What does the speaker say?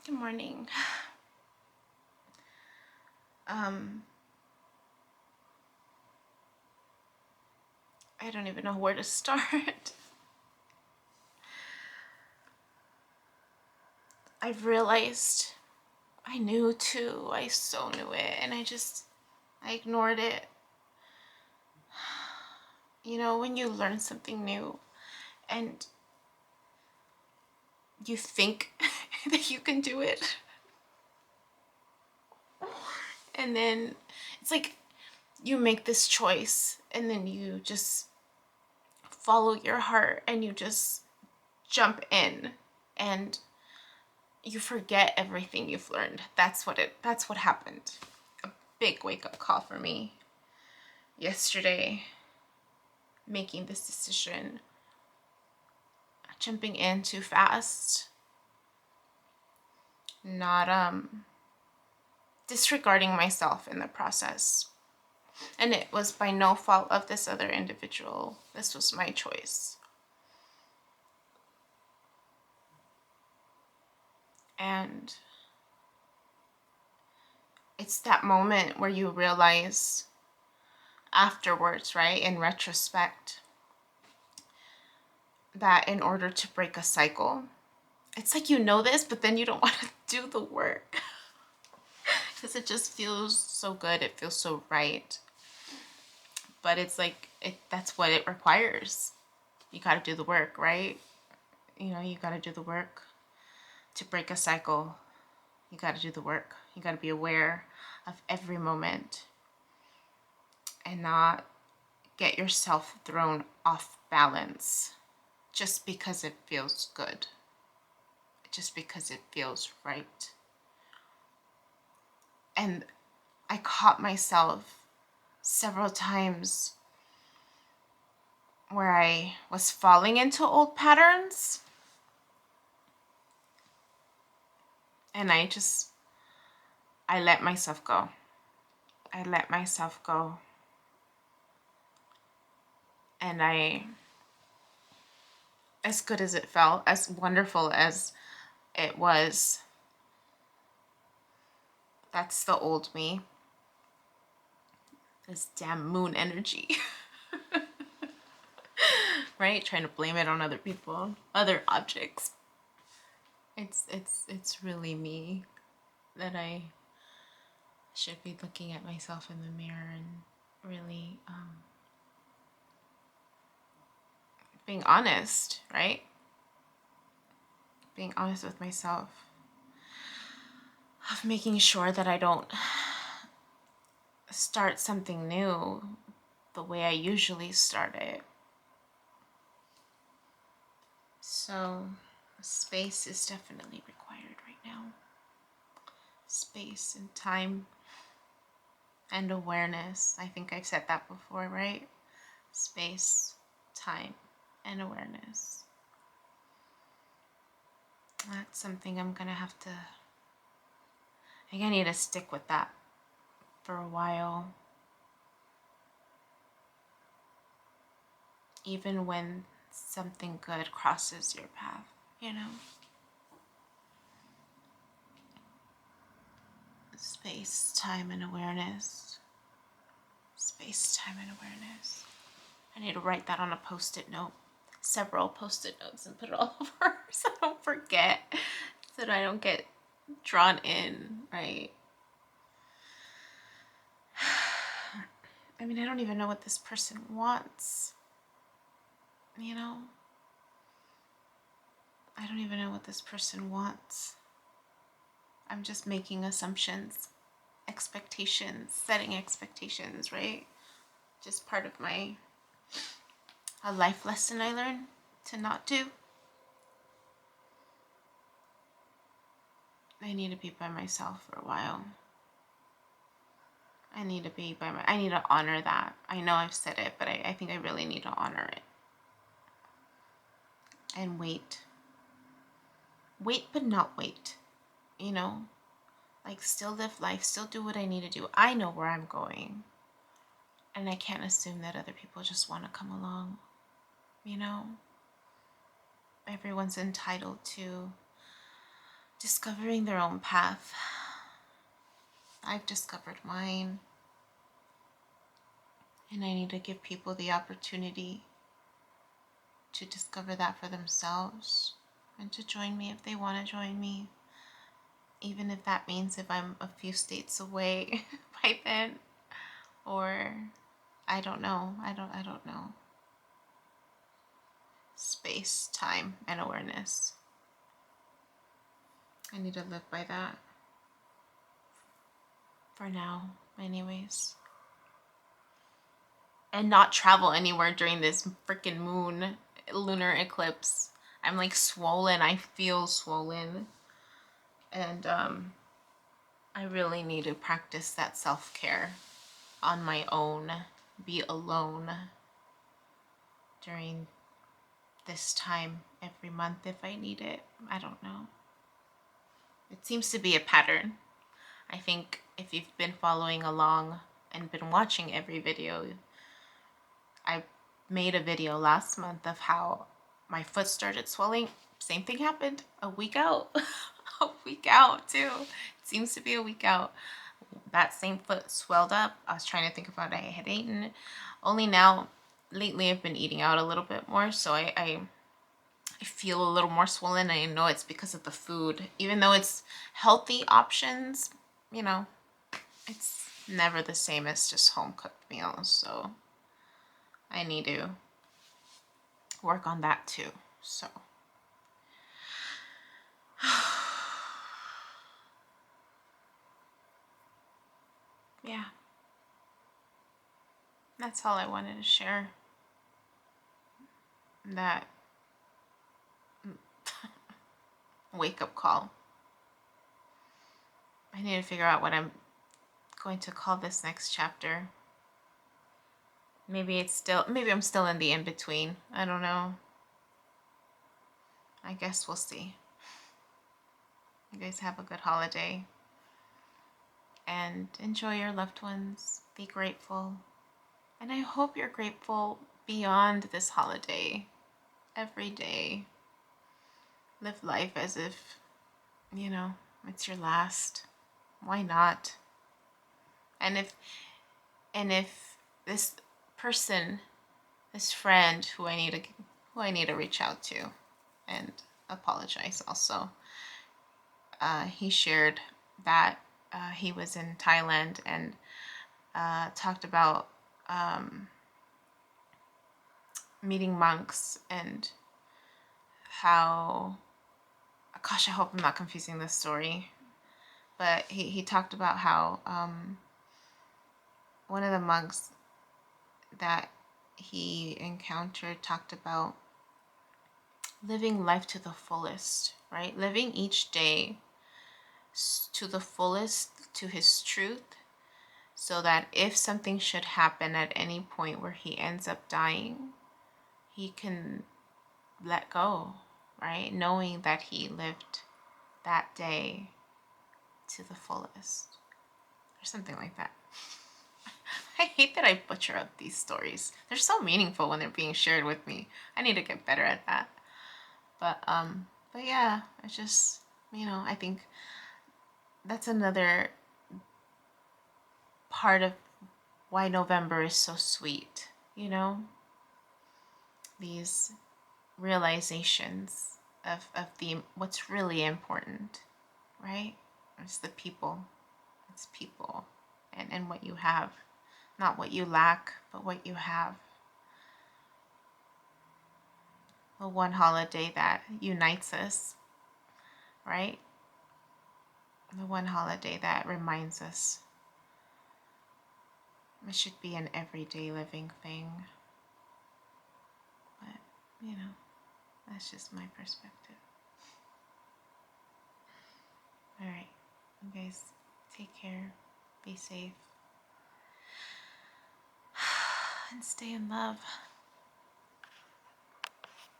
Good morning. Um, I don't even know where to start. I've realized I knew too. I so knew it, and I ignored it. You know, when you learn something new and you think that you can do it, and then it's like you make this choice, and then you just follow your heart and you just jump in, and you forget everything you've learned. That's what happened. A big wake-up call for me yesterday, making this decision, jumping in too fast, not disregarding myself in the process. And it was by no fault of this other individual. This was my choice. And it's that moment where you realize afterwards, right, in retrospect, that in order to break a cycle, it's like you know this, but then you don't want to do the work because it just feels so good. It feels so right. But it's like, that's what it requires. You got to do the work, right? You know, you got to do the work to break a cycle. You got to do the work. You got to be aware of every moment and not get yourself thrown off balance just because it feels good, just because it feels right. And I caught myself several times where I was falling into old patterns, and I let myself go. I let myself go. And as good as it felt, as wonderful as it was, that's the old me. This damn moon energy. Right? Trying to blame it on other people, other objects. It's really me that I should be looking at myself in the mirror and really being honest, right? Being honest with myself, of making sure that I don't start something new the way I usually start it. So space is definitely required right now. Space and time and awareness. I think I've said that before, right? Space, time, and awareness. That's something I'm gonna have to, I think I need to stick with that for a while. Even when something good crosses your path, you know? Space, time, and awareness. Space, time, and awareness. I need to write that on a post-it note. Several post-it notes and put it all over so I don't forget. So that I don't get drawn in, right? I mean, I don't even know what this person wants. You know? I don't even know what this person wants. I'm just making assumptions, expectations, setting expectations, right? Just part of a life lesson I learned to not do. I need to be by myself for a while. I need to honor that. I know I've said it, but I think I really need to honor it. And wait. Wait, but not wait. You know? Like, still live life, still do what I need to do. I know where I'm going. And I can't assume that other people just want to come along. You know? Everyone's entitled to discovering their own path. I've discovered mine, and I need to give people the opportunity to discover that for themselves and to join me if they want to join me, even if that means if I'm a few states away by then, or I don't know. I don't know. Space, time, and awareness. I need to live by that. For now, anyways. And not travel anywhere during this freaking lunar eclipse. I'm like swollen. I feel swollen. And I really need to practice that self-care on my own. Be alone during this time every month if I need it. I don't know. It seems to be a pattern. I think if you've been following along and been watching every video, I made a video last month of how my foot started swelling. Same thing happened a week out. A week out too. It seems to be a week out. That same foot swelled up. I was trying to think of what I had eaten. Only now, lately I've been eating out a little bit more, so I feel a little more swollen. I know it's because of the food. Even though it's healthy options, you know, it's never the same as just home cooked meals. So I need to work on that too. So yeah, that's all I wanted to share. That wake up call. I need to figure out what I'm going to call this next chapter. Maybe I'm still in the in-between. I don't know. I guess we'll see. You guys have a good holiday. And enjoy your loved ones. Be grateful. And I hope you're grateful beyond this holiday. Every day. Live life as if, you know, it's your last. Why not? And if this person, this friend who I need to reach out to and apologize also. He shared that he was in Thailand and talked about meeting monks and how, gosh, I hope I'm not confusing this story, but he talked about how one of the monks that he encountered talked about living life to the fullest, right? Living each day to the fullest, to his truth, so that if something should happen at any point where he ends up dying, he can let go, right? Knowing that he lived that day to the fullest, or something like that. I hate that I butcher up these stories. They're so meaningful when they're being shared with me. I need to get better at that. But yeah, it's just, you know, I think that's another part of why November is so sweet, you know? These realizations of the what's really important, right? It's the people. It's people and what you have. Not what you lack, but what you have. The one holiday that unites us, right? The one holiday that reminds us. It should be an everyday living thing. But, you know, that's just my perspective. Alright, you guys take care, be safe, and stay in love.